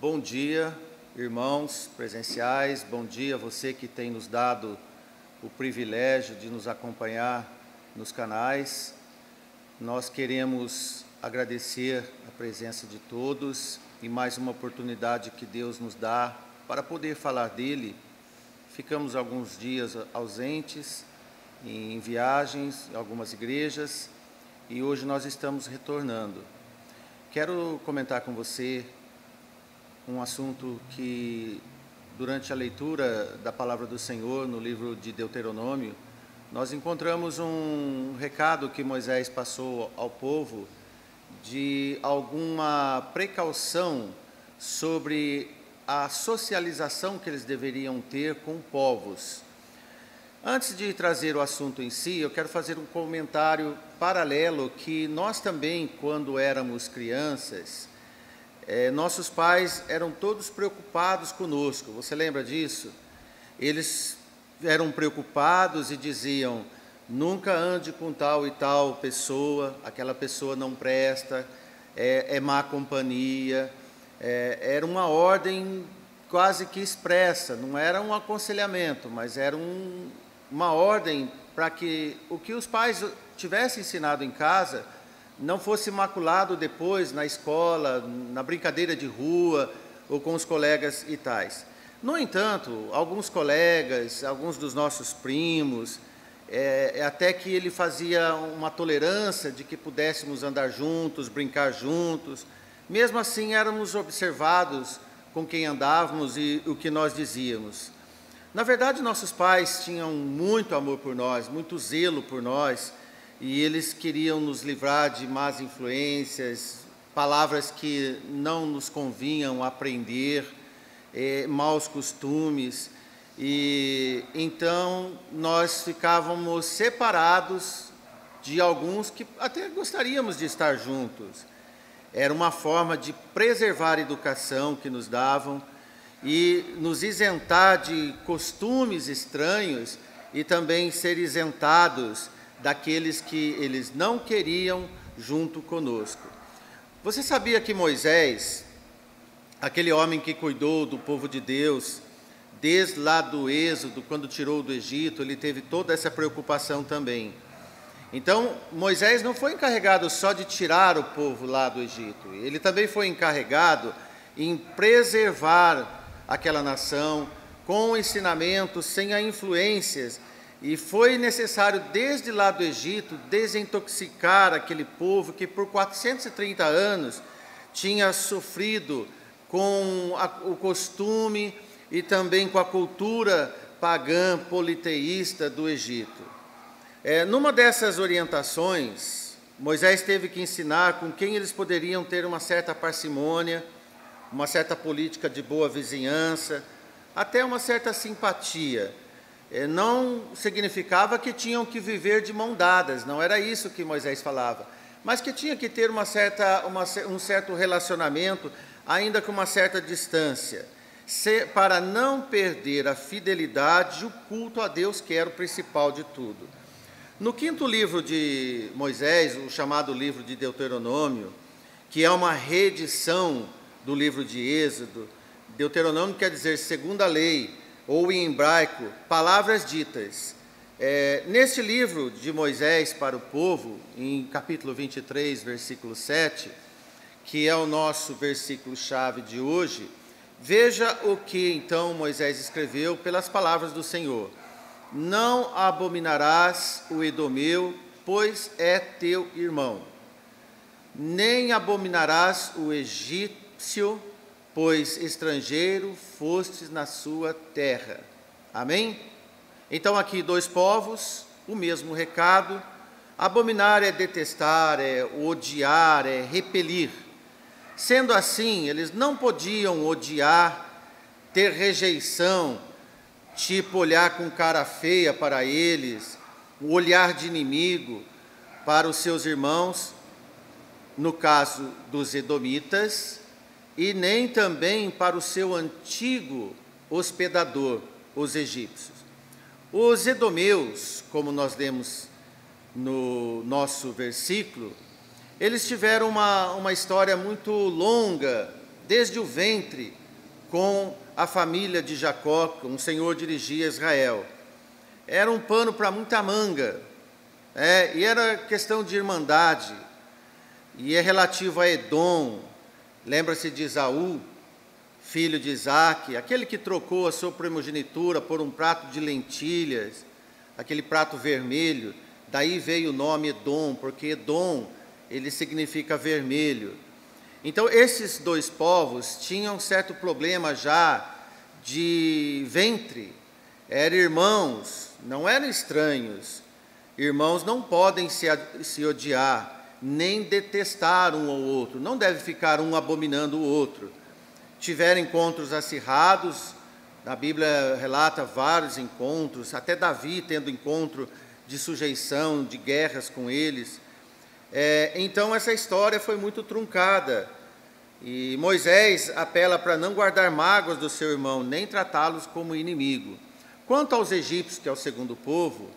Bom dia, irmãos presenciais, bom dia você que tem nos dado o privilégio de nos acompanhar nos canais. Nós queremos agradecer a presença de todos e mais uma oportunidade que Deus nos dá para poder falar dele. Ficamos alguns dias ausentes, em viagens, em algumas igrejas, e hoje nós estamos retornando. Quero comentar com você um assunto que, durante a leitura da Palavra do Senhor, no livro de Deuteronômio, nós encontramos um recado que Moisés passou ao povo de alguma precaução sobre a socialização que eles deveriam ter com povos. Antes de trazer o assunto em si, eu quero fazer um comentário paralelo que nós também, quando éramos crianças, nossos pais eram todos preocupados conosco. Você lembra disso? Eles eram preocupados e diziam: nunca ande com tal e tal pessoa, aquela pessoa não presta, é má companhia. Era uma ordem quase que expressa, não era um aconselhamento, mas era uma ordem para que o que os pais tivessem ensinado em casa não fosse maculado depois na escola, na brincadeira de rua ou com os colegas e tais. No entanto, alguns colegas, alguns dos nossos primos, até que ele fazia uma tolerância de que pudéssemos andar juntos, brincar juntos. Mesmo assim, éramos observados com quem andávamos e o que nós dizíamos. Na verdade, nossos pais tinham muito amor por nós, muito zelo por nós, e eles queriam nos livrar de más influências, palavras que não nos convinham aprender, maus costumes. E então nós ficávamos separados de alguns que até gostaríamos de estar juntos. Era uma forma de preservar a educação que nos davam e nos isentar de costumes estranhos e também ser isentados daqueles que eles não queriam junto conosco. Você sabia que Moisés, aquele homem que cuidou do povo de Deus, desde lá do Êxodo, quando tirou do Egito, ele teve toda essa preocupação também. Então, Moisés não foi encarregado só de tirar o povo lá do Egito, ele também foi encarregado em preservar aquela nação com ensinamentos, sem influências. E foi necessário, desde lá do Egito, desintoxicar aquele povo que por 430 anos tinha sofrido com o costume e também com a cultura pagã politeísta do Egito. Numa dessas orientações, Moisés teve que ensinar com quem eles poderiam ter uma certa parcimônia, uma certa política de boa vizinhança, até uma certa simpatia. Não significava que tinham que viver de mão dadas, não era isso que Moisés falava, mas que tinha que ter um certo relacionamento, ainda com uma certa distância, para não perder a fidelidade e o culto a Deus, que era o principal de tudo. No 5º livro de Moisés, o chamado livro de Deuteronômio, que é uma reedição do livro de Êxodo, Deuteronômio quer dizer segunda lei, ou em hebraico, palavras ditas. Neste livro de Moisés para o povo, em capítulo 23, versículo 7, que é o nosso versículo-chave de hoje, veja o que então Moisés escreveu pelas palavras do Senhor. Não abominarás o edomeu, pois é teu irmão. Nem abominarás o egípcio, pois estrangeiro fostes na sua terra. Amém? Então aqui 2 povos, o mesmo recado. Abominar é detestar, é odiar, é repelir. Sendo assim, eles não podiam odiar, ter rejeição, tipo olhar com cara feia para eles, o olhar de inimigo para os seus irmãos, no caso dos edomitas, e nem também para o seu antigo hospedador, os egípcios. Os edomeus, como nós lemos no nosso versículo, eles tiveram uma história muito longa desde o ventre, com a família de Jacó, como o Senhor dirigia Israel. Era um pano para muita manga, e era questão de irmandade, e é relativo a Edom. Lembra-se de Esaú, filho de Isaque, aquele que trocou a sua primogenitura por um prato de lentilhas, aquele prato vermelho. Daí veio o nome Edom, porque Edom, ele significa vermelho. Então, esses dois povos tinham um certo problema já de ventre. Eram irmãos, não eram estranhos. Irmãos não podem se odiar, nem detestar um ao outro. Não deve ficar um abominando o outro. Tiveram encontros acirrados, a Bíblia relata vários encontros, até Davi tendo encontro de sujeição, de guerras com eles. Então essa história foi muito truncada, e Moisés apela para não guardar mágoas do seu irmão, nem tratá-los como inimigo. Quanto aos egípcios, que é o segundo povo,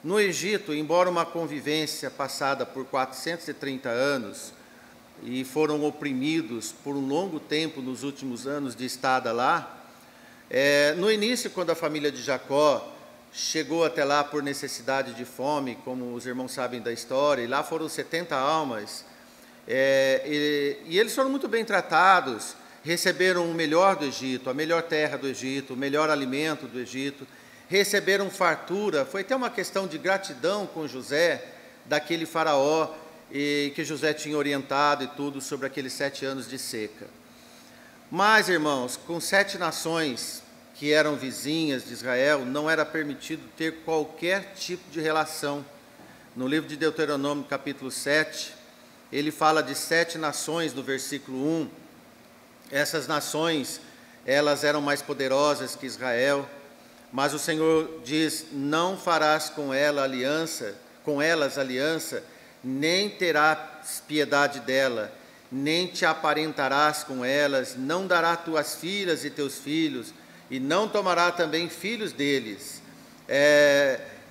no Egito, embora uma convivência passada por 430 anos, e foram oprimidos por um longo tempo nos últimos anos de estada lá, no início, quando a família de Jacó chegou até lá por necessidade de fome, como os irmãos sabem da história, e lá foram 70 almas, e eles foram muito bem tratados, receberam o melhor do Egito, a melhor terra do Egito, o melhor alimento do Egito, receberam fartura. Foi até uma questão de gratidão com José, daquele faraó, e que José tinha orientado e tudo sobre aqueles 7 anos de seca. Mas, irmãos, com 7 nações que eram vizinhas de Israel, não era permitido ter qualquer tipo de relação. No livro de Deuteronômio, capítulo 7, ele fala de 7 nações, no versículo 1. Essas nações, elas eram mais poderosas que Israel, mas o Senhor diz: não farás com elas aliança, nem terás piedade dela, nem te aparentarás com elas, não dará tuas filhas e teus filhos, e não tomará também filhos deles.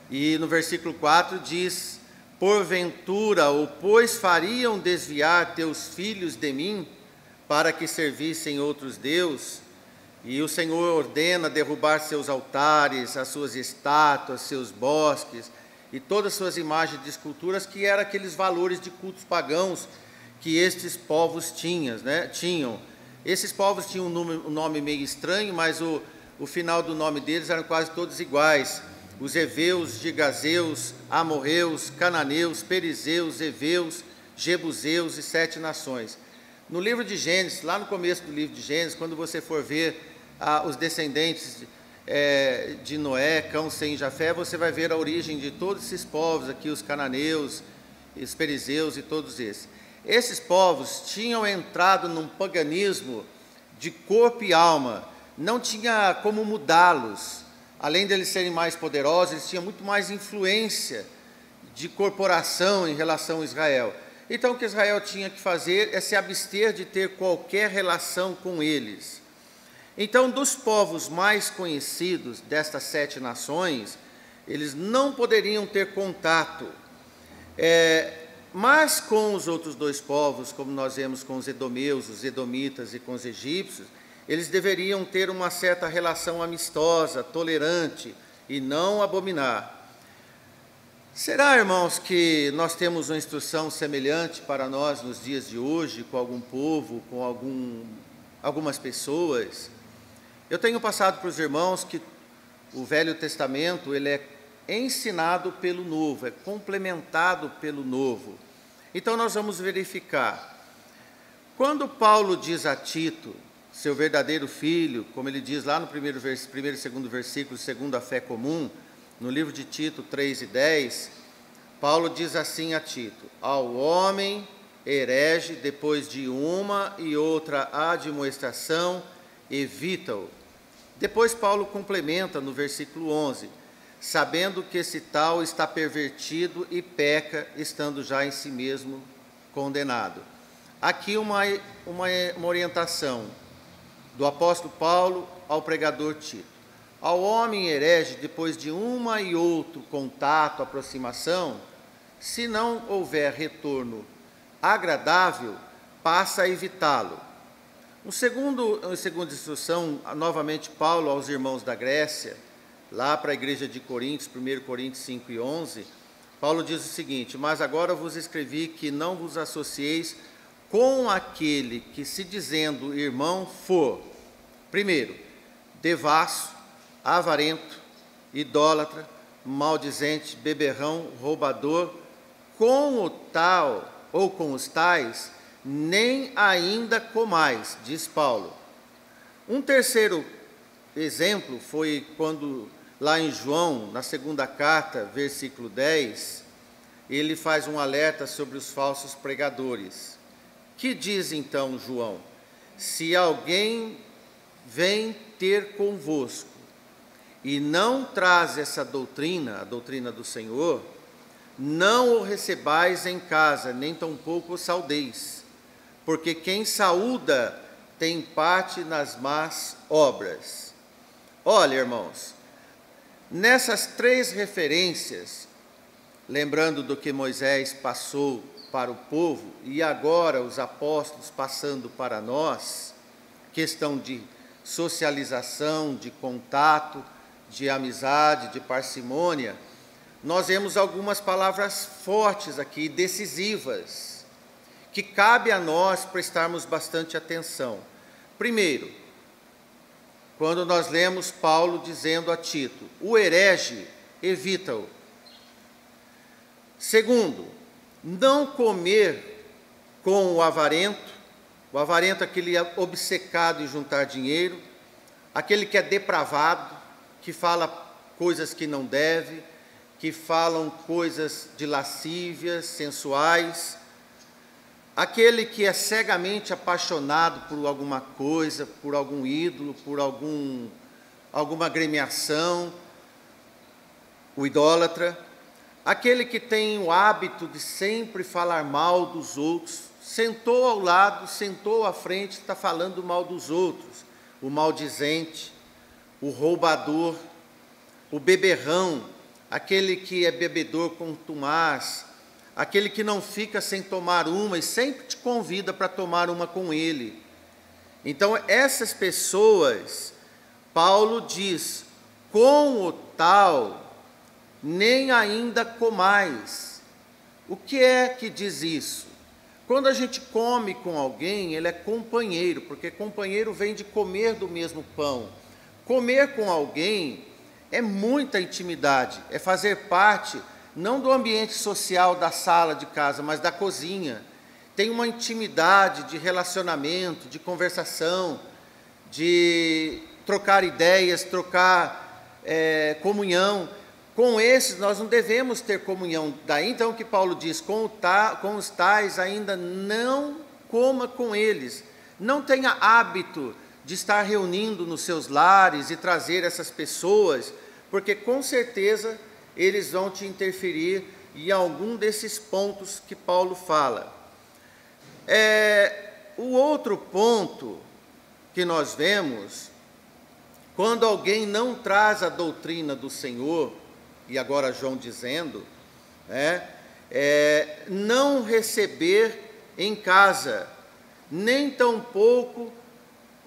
E no versículo 4 diz: porventura, ou pois fariam desviar teus filhos de mim, para que servissem outros deuses? E o Senhor ordena derrubar seus altares, as suas estátuas, seus bosques, e todas as suas imagens de esculturas, que eram aqueles valores de cultos pagãos que estes povos tinham. Esses povos tinham um nome meio estranho, mas o final do nome deles eram quase todos iguais: os heveus, gigazeus, amorreus, cananeus, perizeus, heveus, jebuseus e 7 nações. No livro de Gênesis, lá no começo do livro de Gênesis, quando você for ver os descendentes de Noé, Cão, Sem e Jafé, você vai ver a origem de todos esses povos aqui, os cananeus, os perizeus e todos esses. Esses povos tinham entrado num paganismo de corpo e alma, não tinha como mudá-los. Além de eles serem mais poderosos, eles tinham muito mais influência de corporação em relação a Israel. Então, o que Israel tinha que fazer é se abster de ter qualquer relação com eles. Então, dos povos mais conhecidos destas 7 nações, eles não poderiam ter contato. Mas com os outros 2 povos, como nós vemos com os edomeus, os edomitas e com os egípcios, eles deveriam ter uma certa relação amistosa, tolerante, e não abominar. Será, irmãos, que nós temos uma instrução semelhante para nós nos dias de hoje, com algum povo, com algumas pessoas? Eu tenho passado para os irmãos que o Velho Testamento ele é ensinado pelo Novo, é complementado pelo Novo. Então nós vamos verificar. Quando Paulo diz a Tito, seu verdadeiro filho, como ele diz lá no primeiro e segundo versículo, segundo a fé comum, no livro de Tito 3:10, Paulo diz assim a Tito: ao homem herege, depois de uma e outra admoestação, evita-o. Depois Paulo complementa no versículo 11: sabendo que esse tal está pervertido e peca, estando já em si mesmo condenado. Aqui uma orientação do apóstolo Paulo ao pregador Tito. Ao homem herege, depois de uma e outro contato, aproximação, se não houver retorno agradável, passa a evitá-lo. Uma segunda instrução, novamente Paulo aos irmãos da Grécia, lá para a igreja de Coríntios, 1 Coríntios 5 e 11, Paulo diz o seguinte: mas agora vos escrevi que não vos associeis com aquele que, se dizendo irmão, for, primeiro, devasso, avarento, idólatra, maldizente, beberrão, roubador, com o tal ou com os tais, nem ainda comais, diz Paulo. Um terceiro exemplo foi quando, lá em João, na segunda carta, versículo 10, ele faz um alerta sobre os falsos pregadores. Que diz então João? Se alguém vem ter convosco e não traz essa doutrina, a doutrina do Senhor, não o recebais em casa, nem tampouco o saudeis, porque quem saúda tem parte nas más obras. Olha, irmãos, nessas três referências, lembrando do que Moisés passou para o povo, e agora os apóstolos passando para nós, questão de socialização, de contato, de amizade, de parcimônia, nós vemos algumas palavras fortes aqui, decisivas, que cabe a nós prestarmos bastante atenção. Primeiro, quando nós lemos Paulo dizendo a Tito, o herege, evita-o. Segundo, não comer com o avarento aquele obcecado em juntar dinheiro, aquele que é depravado, que fala coisas que não deve, que falam coisas de lascívias, sensuais, aquele que é cegamente apaixonado por alguma coisa, por algum ídolo, por alguma agremiação, o idólatra, aquele que tem o hábito de sempre falar mal dos outros, sentou ao lado, sentou à frente, está falando mal dos outros, o maldizente, o roubador, o beberrão, aquele que é bebedor contumaz, aquele que não fica sem tomar uma e sempre te convida para tomar uma com ele. Então, essas pessoas, Paulo diz, com o tal, nem ainda comais. O que é que diz isso? Quando a gente come com alguém, ele é companheiro, porque companheiro vem de comer do mesmo pão. Comer com alguém é muita intimidade, é fazer parte, não do ambiente social da sala de casa, mas da cozinha. Tem uma intimidade de relacionamento, de conversação, de trocar ideias, trocar comunhão. Com esses nós não devemos ter comunhão. Daí então que Paulo diz, com os tais ainda não coma com eles. Não tenha hábito de estar reunindo nos seus lares e trazer essas pessoas, porque com certeza eles vão te interferir em algum desses pontos que Paulo fala. O outro ponto que nós vemos, quando alguém não traz a doutrina do Senhor, e agora João dizendo, não receber em casa, nem tampouco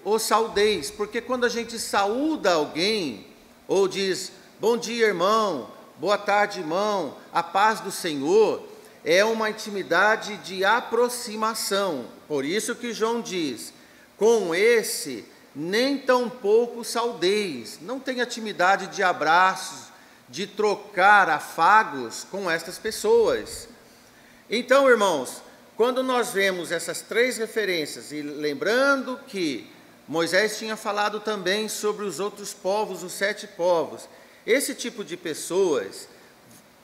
o saudeis, porque quando a gente saúda alguém, ou diz, bom dia irmão, boa tarde irmão, a paz do Senhor, é uma intimidade de aproximação, por isso que João diz, com esse, nem tampouco saudeis, não tem intimidade de abraços, de trocar afagos com estas pessoas. Então, irmãos, quando nós vemos essas três referências, e lembrando que Moisés tinha falado também sobre os outros povos, os 7 povos, esse tipo de pessoas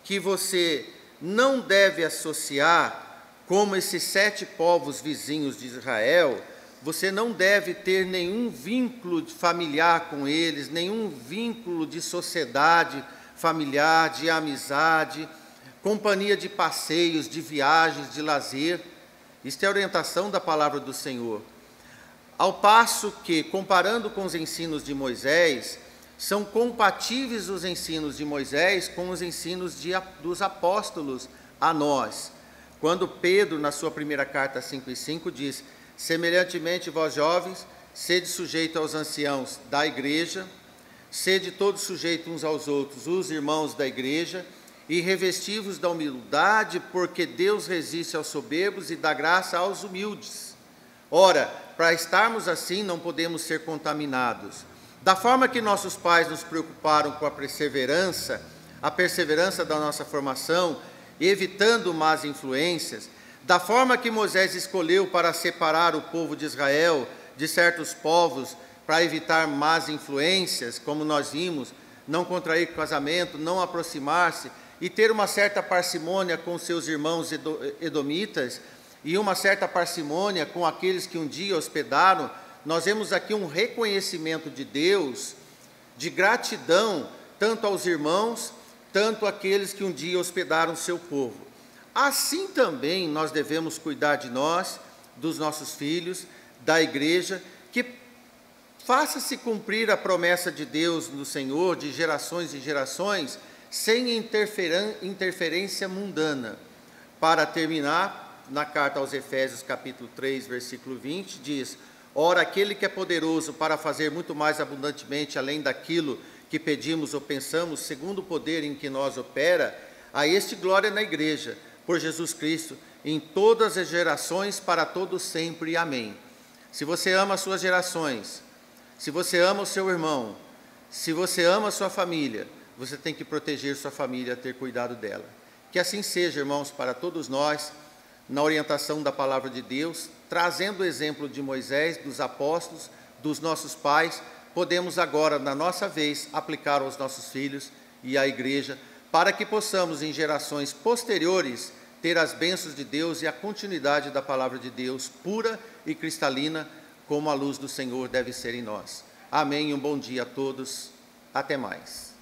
que você não deve associar como esses 7 povos vizinhos de Israel, você não deve ter nenhum vínculo familiar com eles, nenhum vínculo de sociedade familiar, de amizade, companhia de passeios, de viagens, de lazer. Isto é a orientação da palavra do Senhor. Ao passo que, comparando com os ensinos de Moisés, são compatíveis os ensinos de Moisés com os ensinos dos apóstolos a nós. Quando Pedro, na sua primeira carta 5:5, diz, Semelhantemente, vós jovens, sede sujeitos aos anciãos da igreja, sede todos sujeitos uns aos outros, os irmãos da igreja, e revesti-vos da humildade, porque Deus resiste aos soberbos e dá graça aos humildes. Ora, para estarmos assim, não podemos ser contaminados. Da forma que nossos pais nos preocuparam com a perseverança da nossa formação, evitando más influências, da forma que Moisés escolheu para separar o povo de Israel de certos povos, para evitar más influências, como nós vimos, não contrair casamento, não aproximar-se, e ter uma certa parcimônia com seus irmãos edomitas, e uma certa parcimônia com aqueles que um dia hospedaram, nós vemos aqui um reconhecimento de Deus, de gratidão, tanto aos irmãos, tanto àqueles que um dia hospedaram seu povo. Assim também nós devemos cuidar de nós, dos nossos filhos, da igreja, que faça-se cumprir a promessa de Deus no Senhor, de gerações e gerações, sem interferência mundana. Para terminar, na carta aos Efésios, capítulo 3, versículo 20, diz: ora, aquele que é poderoso para fazer muito mais abundantemente, além daquilo que pedimos ou pensamos, segundo o poder em que nós opera, a este glória na igreja, por Jesus Cristo, em todas as gerações, para todos sempre. Amém. Se você ama as suas gerações, se você ama o seu irmão, se você ama a sua família, você tem que proteger sua família, ter cuidado dela. Que assim seja, irmãos, para todos nós, na orientação da palavra de Deus, trazendo o exemplo de Moisés, dos apóstolos, dos nossos pais, podemos agora, na nossa vez, aplicar aos nossos filhos e à igreja, para que possamos, em gerações posteriores, ter as bênçãos de Deus e a continuidade da palavra de Deus, pura e cristalina, como a luz do Senhor deve ser em nós. Amém. Um bom dia a todos. Até mais.